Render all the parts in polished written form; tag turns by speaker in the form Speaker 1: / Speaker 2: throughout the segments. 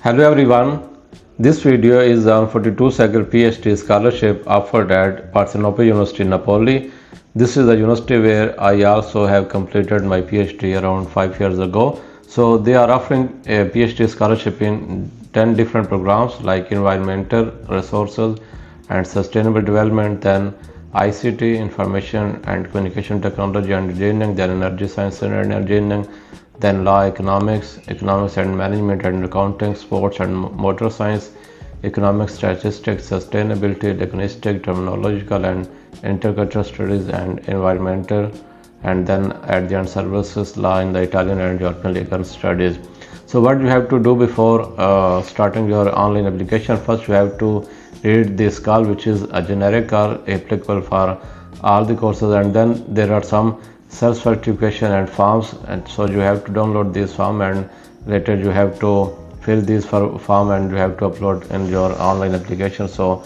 Speaker 1: Hello everyone, this video is on 42-cycle PhD scholarship offered at Parthenope University, Napoli. This is the university where I also have completed my PhD around 5 years ago. So they are offering a PhD scholarship in 10 different programs like environmental resources and sustainable development, then ICT, information and communication technology and engineering, then energy science and engineering, then law, economics, economics and management and accounting, sports and motor science, economic statistics, sustainability, linguistic, terminological and intercultural studies and environmental, and then at the end services, law in the Italian and European legal studies. So what you have to do before starting your online application, first you have to read this call, which is a generic call applicable for all the courses, and then there are some self-certification and forms, and so you have to download this form and later you have to fill this form and you have to upload in your online application. So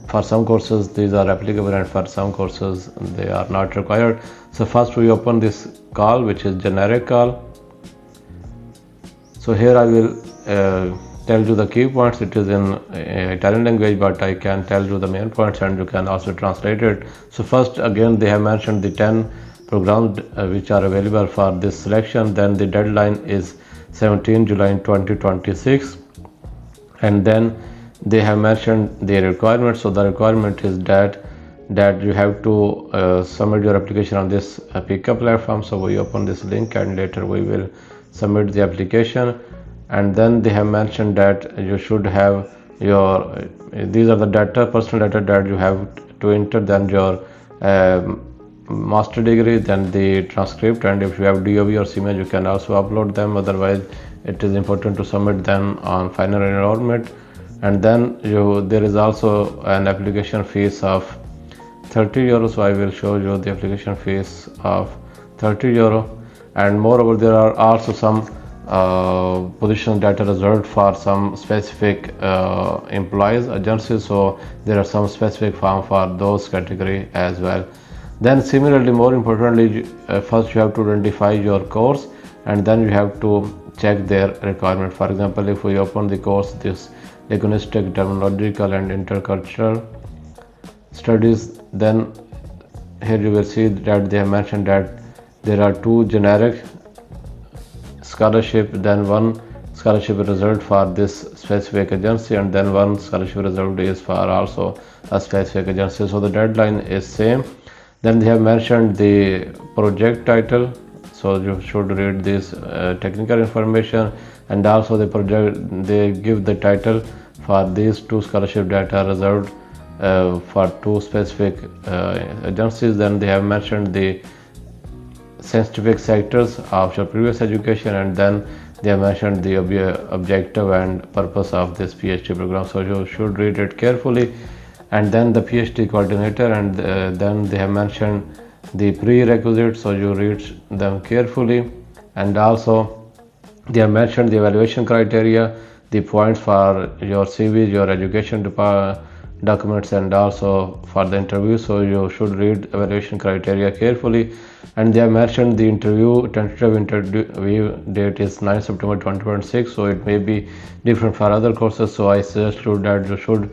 Speaker 1: for some courses these are applicable and for some courses they are not required. So first we open this call, which is generic call. So here I will tell you the key points. It is in Italian language, but I can tell you the main points and you can also translate it. So first, again, they have mentioned the 10 programs which are available for this selection. Then the deadline is 17 July 2026, and then they have mentioned the requirements. So the requirement is that you have to submit your application on this pickup platform. So we open this link and later we will submit the application. And then they have mentioned that you should have your these are the data, personal data that you have to enter, then your master degree, then the transcript, and if you have DOV or CMA you can also upload them. Otherwise it is important to submit them on final enrollment. And then there is also an application fees of 30 euros. So I will show you the application fees of 30 euro. And moreover, there are also some positions that are reserved for some specific employees agencies, so there are some specific form for those category as well. Then similarly, more importantly, first you have to identify your course and then you have to check their requirement. For example, if we open the course, this linguistic, terminological and intercultural studies, then here you will see that they have mentioned that there are 2 generic scholarship, then 1 scholarship reserved for this specific agency, and then 1 scholarship reserved is for also a specific agency. So the deadline is same. Then they have mentioned the project title, so you should read this technical information, and also the project, they give the title for these 2 scholarships that are reserved for 2 specific agencies. Then they have mentioned the scientific sectors of your previous education, and then they have mentioned the objective and purpose of this PhD program. So you should read it carefully. And then the PhD coordinator, and then they have mentioned the prerequisites, so you read them carefully. And also they have mentioned the evaluation criteria, the points for your CV, your education documents, and also for the interview. So you should read evaluation criteria carefully. And they have mentioned the tentative interview date is 9 September 2026, so it may be different for other courses. So I suggest you that you should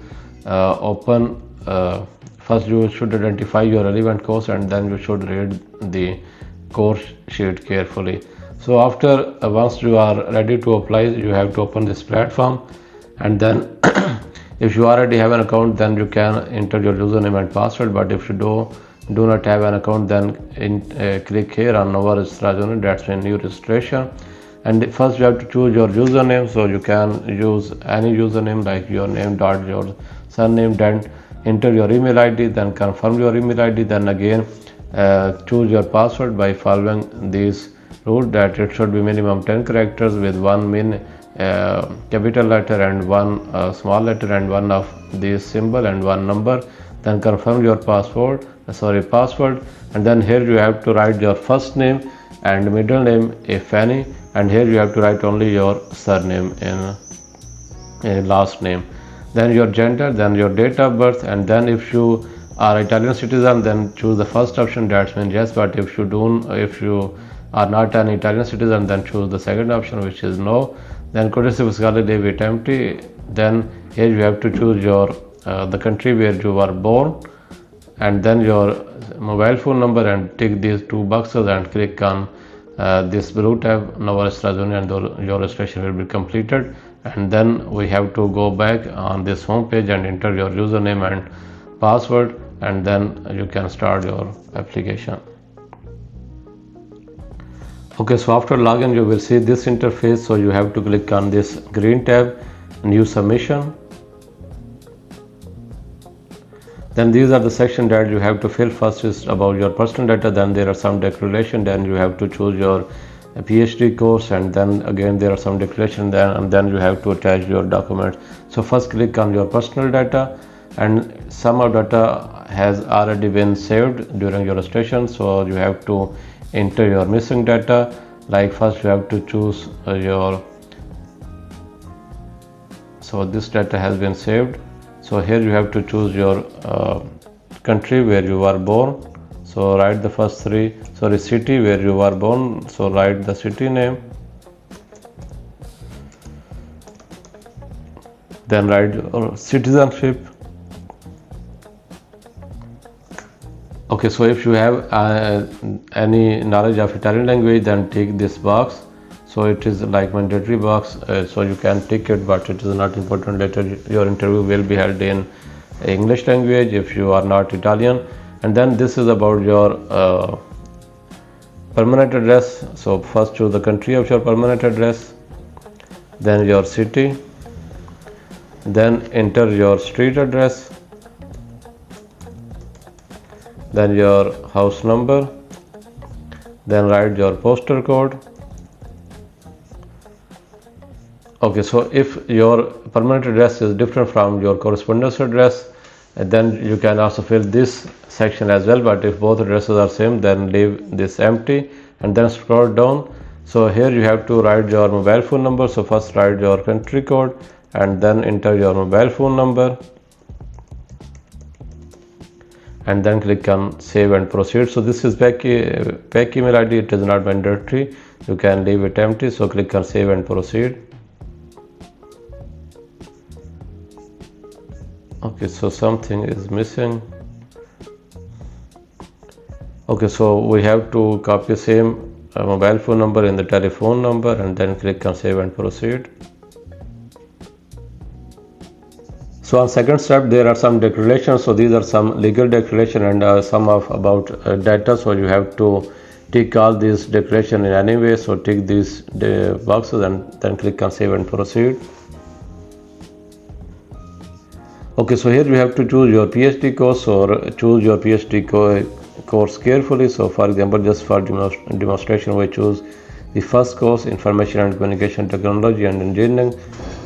Speaker 1: first you should identify your relevant course and then you should read the course sheet carefully. So after once you are ready to apply, you have to open this platform, and then if you already have an account, then you can enter your username and password. But if you do not have an account, then click here on Nova Registration, that's a new registration. And first you have to choose your username, so you can use any username like your name dot your surname, then enter your email ID, then confirm your email ID, then again choose your password by following these rules, that it should be minimum 10 characters with 1 main capital letter and 1 small letter and 1 of this symbol and 1 number. Then confirm your password, and then here you have to write your first name and middle name if any, and here you have to write only your surname in last name, then your gender, then your date of birth, and then if you are Italian citizen, then choose the first option, that means yes. But if you are not an Italian citizen, then choose the second option, which is no. Then courtesy scholarly leave it empty. Then here you have to choose your the country where you were born, and then your mobile phone number, and tick these two boxes and click on this blue tab, now registration, and your registration will be completed. And then we have to go back on this home page and enter your username and password, and then you can start your application. Okay, so after login you will see this interface. So you have to click on this green tab, new submission. Then these are the sections that you have to fill. First is about your personal data, then there are some declaration, then you have to choose your PhD course, and then again there are some declaration, and then you have to attach your documents. So first click on your personal data, and some of data has already been saved during your registration, so you have to enter your missing data. Like first you have to choose so this data has been saved. So here you have to choose your country where you were born, so write the first three. Sorry, city where you were born, so write the city name. Then write your citizenship. Okay, so if you have any knowledge of Italian language, then tick this box. So it is like mandatory box, so you can tick it, but it is not important. Later your interview will be held in English language if you are not Italian. And then this is about your permanent address. So first choose the country of your permanent address, then your city, then enter your street address, then your house number, then write your postal code. Okay, so if your permanent address is different from your correspondence address, then you can also fill this section as well, but if both addresses are same, then leave this empty and then scroll down. So here you have to write your mobile phone number. So first write your country code and then enter your mobile phone number, and then click on save and proceed. So this is back email ID, it is not mandatory, you can leave it empty. So click on save and proceed. Okay, so something is missing. Okay, so we have to copy same mobile phone number in the telephone number, and then click on save and proceed. So on second step there are some declarations. So these are some legal declaration and some of about data. So you have to tick all these declaration in any way. So tick these boxes and then click on save and proceed. Okay, so here you have to choose your PhD course, or choose your PhD course carefully. So for example, just for demonstration, we choose the first course, Information and Communication Technology and Engineering.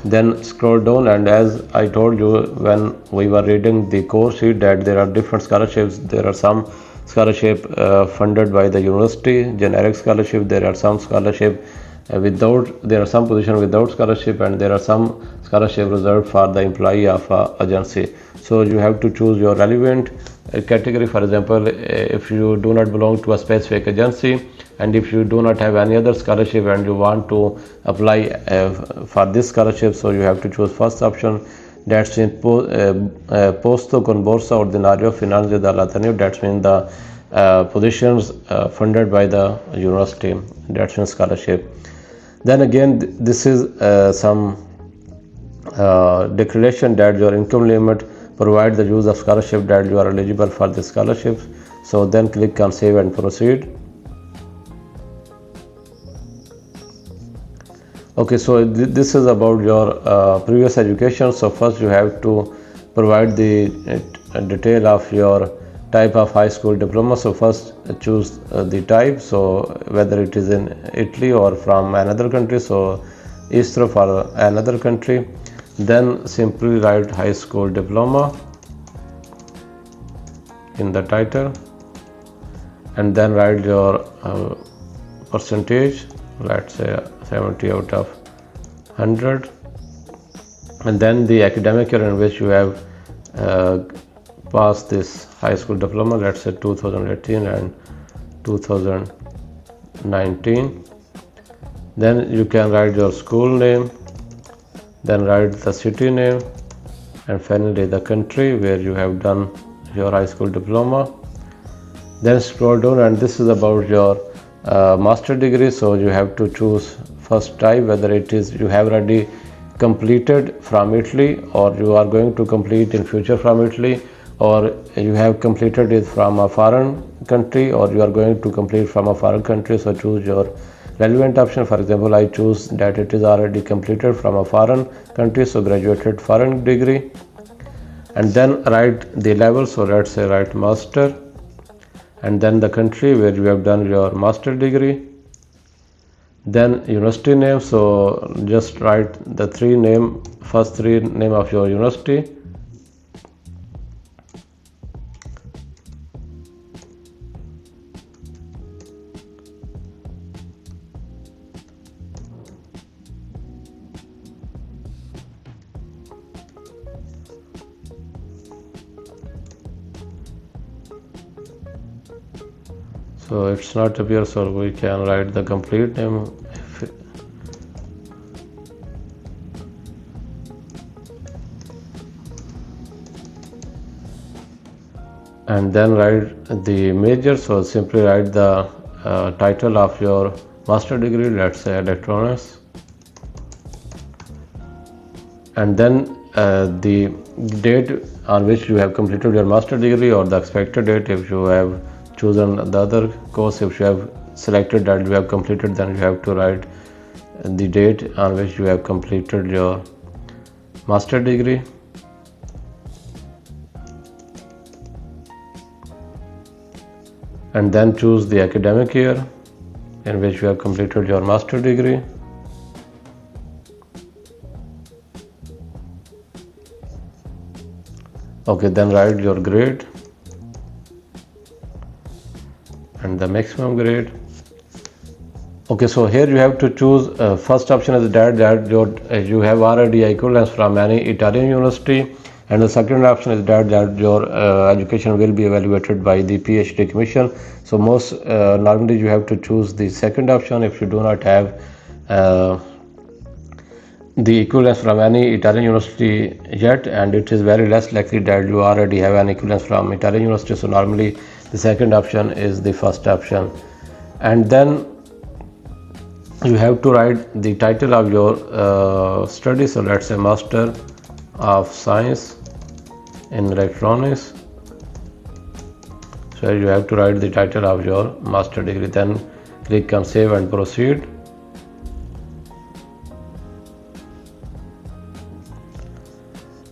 Speaker 1: Then scroll down, and as I told you when we were reading the course sheet, that there are different scholarships. There are some scholarship funded by the university, generic scholarship. There are some scholarship there are some position without scholarship, and there are some scholarship reserved for the employee of agency. So you have to choose your relevant category. For example, if you do not belong to a specific agency, and if you do not have any other scholarship and you want to apply for this scholarship, so you have to choose first option, that's in posto con borsa ordinario finanze dall'Ateneo. That means the positions funded by the university, that's in scholarship. Then again, this is some declaration that your income limit provide the use of scholarship, that you are eligible for the scholarships. So then click on save and proceed. Okay, so this is about your previous education. So first you have to provide the detail of your type of high school diploma. So first choose the type, so whether it is in Italy or from another country, so Istro for another country. Then simply write high school diploma in the title, and then write your percentage, let's say 70 out of 100, and then the academic year in which you have passed this high school diploma, let's say 2018 and 2019. Then you can write your school name, then write the city name, and finally the country where you have done your high school diploma. Then scroll down, and this is about your master degree. So you have to choose first type, whether it is you have already completed from Italy, or you are going to complete in future from Italy, or you have completed it from a foreign country, or you are going to complete from a foreign country. So choose your relevant option. For example, I choose that it is already completed from a foreign country, so graduated foreign degree. And then write the level, so let's say write master, and then the country where you have done your master degree. Then university name, so just write the first three name of your university. So it's not appear, so we can write the complete name. And then write the major, so simply write the title of your master degree, let's say electronics. And then the date on which you have completed your master degree, or the expected date if you have chosen the other course. If you have selected that you have completed, then you have to write the date on which you have completed your master degree. And then choose the academic year in which you have completed your master degree. Okay, then write your grade and the maximum grade. Okay, so here you have to choose first option is that you have already equivalence from any Italian university, and the second option is that your education will be evaluated by the PhD commission. So most normally you have to choose the second option if you do not have the equivalence from any Italian university yet, and it is very less likely that you already have an equivalence from Italian university. So normally the second option is the first option. And then you have to write the title of your study. So let's say Master of Science in Electronics. So you have to write the title of your master degree, then click on save and proceed.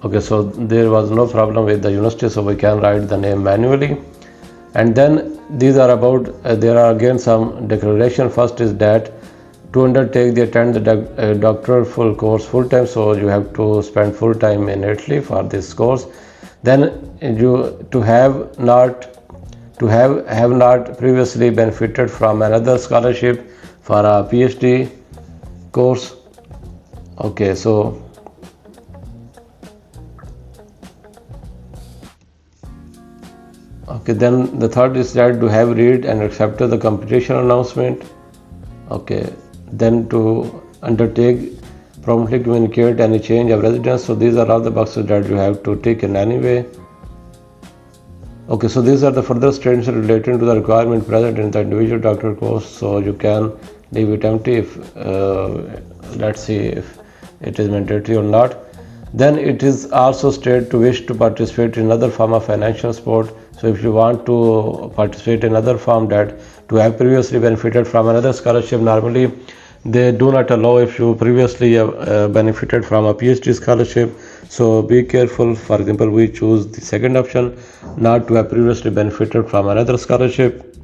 Speaker 1: Okay, so there was no problem with the university, so we can write the name manually. And then these are about there are again some declaration. First is that to undertake the attend the doctoral full course full time, so you have to spend full time in Italy for this course. Then you have not previously benefited from another scholarship for a PhD course. Okay, so then the third is that to have read and accepted the competition announcement. Okay, then to undertake promptly communicate any change of residence. So these are all the boxes that you have to tick in any way. Okay, so these are the further statements relating to the requirement present in the individual doctoral course. So you can leave it empty if let's see if it is mandatory or not. Then it is also stated to wish to participate in another form of financial support. So if you want to participate in another form, that to have previously benefited from another scholarship, normally they do not allow if you previously benefited from a PhD scholarship. So be careful. For example, we choose the second option, not to have previously benefited from another scholarship.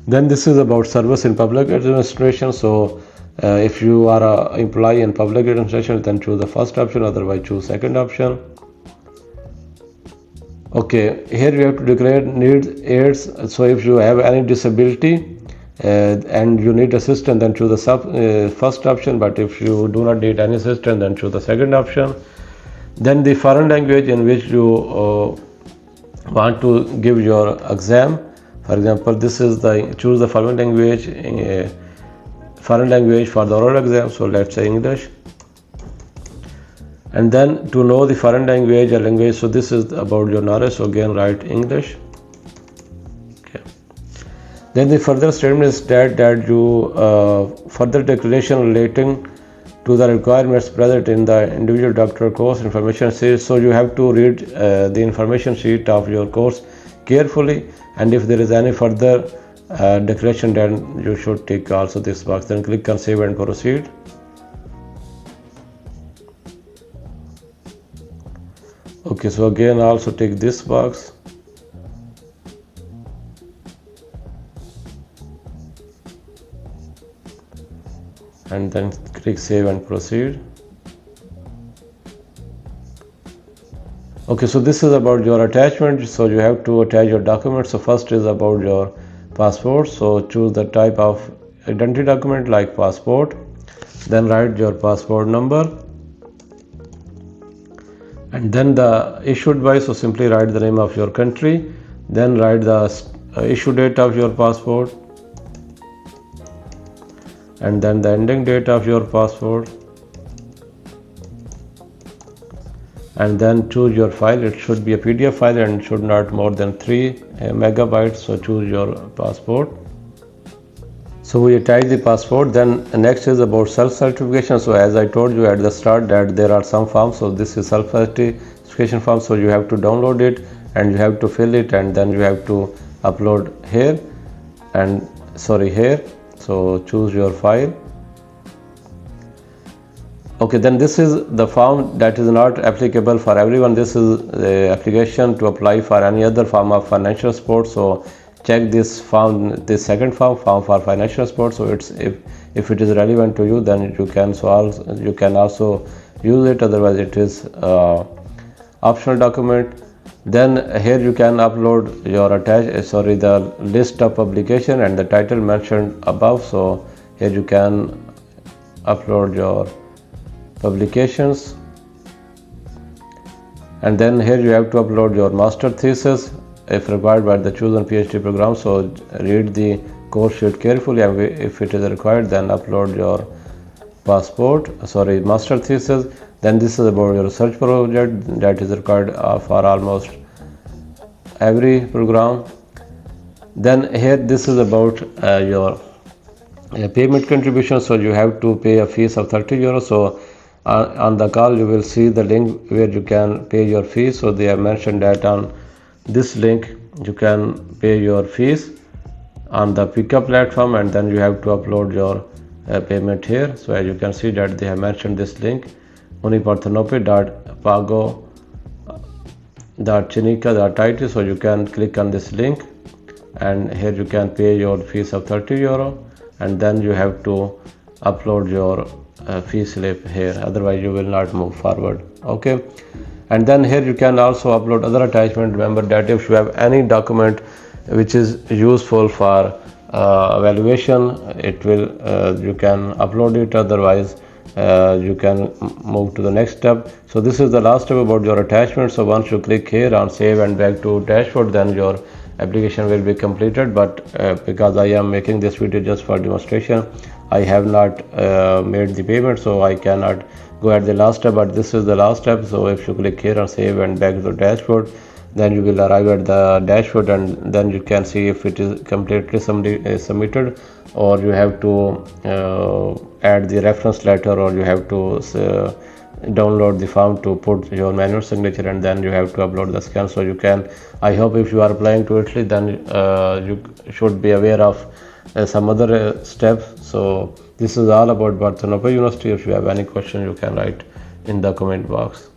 Speaker 1: Then this is about service in public administration. So if you are an employee in public administration, then choose the first option, otherwise choose second option. Okay, here you have to declare needs aids. So if you have any disability and you need assistance, then choose the first option, but if you do not need any assistance, then choose the second option. Then the foreign language in which you want to give your exam. For example, this is choose the foreign language foreign language for the oral exam, so let's say English. And then to know the foreign language or language, so this is about your knowledge, so again write English. Okay. Then the further statement is that you further declaration relating to the requirements present in the individual doctoral course information sheet. So you have to read the information sheet of your course carefully, and if there is any further declaration, then you should tick also this box. Then click on save and proceed. Okay, so again also tick this box. And then click save and proceed. Okay, so this is about your attachment. So you have to attach your documents. So first is about your passport. So choose the type of identity document like passport. Then write your passport number. And then the issued by, so simply write the name of your country. Then write the issue date of your passport. And then the ending date of your passport, and then choose your file. It should be a PDF file and should not more than 3 megabytes. So choose your passport. So we attach the passport. Then next is about self-certification. So as I told you at the start that there are some forms. So this is self-certification form. So you have to download it and you have to fill it, and then you have to upload here and here. So choose your file. Okay, then this is the form that is not applicable for everyone. This is the application to apply for any other form of financial support. So check this form, this second form for financial support. So it's if it is relevant to you, then you can also use it. Otherwise, it is optional document. Then here you can upload your the list of publication and the title mentioned above. So here you can upload your publications, and then here you have to upload your master thesis if required by the chosen PhD program. So read the course sheet carefully, and if it is required, then upload your master thesis. Then this is about your research project that is required for almost every program. Then here this is about your payment contribution. So you have to pay a fees of 30 euros. So on the call you will see the link where you can pay your fees. So they have mentioned that on this link you can pay your fees on the pickup platform, and then you have to upload your payment here. So as you can see that they have mentioned this link, uniparthenope.pago.chinica.it. So you can click on this link, and here you can pay your fees of 30 euro, and then you have to upload your fee slip here, otherwise you will not move forward. Okay, and then here you can also upload other attachment. Remember that if you have any document which is useful for evaluation, it will you can upload it. Otherwise you can move to the next step. So this is the last step about your attachment. So once you click here on save and back to dashboard, then your application will be completed. But because I am making this video just for demonstration, I have not made the payment, so I cannot go at the last step, but this is the last step. So if you click here on save and back to the dashboard, then you will arrive at the dashboard, and then you can see if it is completely submitted, or you have to add the reference letter, or you have to download the form to put your manual signature, and then you have to upload the scan. So you can, I hope if you are applying to Italy, then you should be aware of some other steps. So this is all about Parthenope University. If you have any question, you can write in the comment box.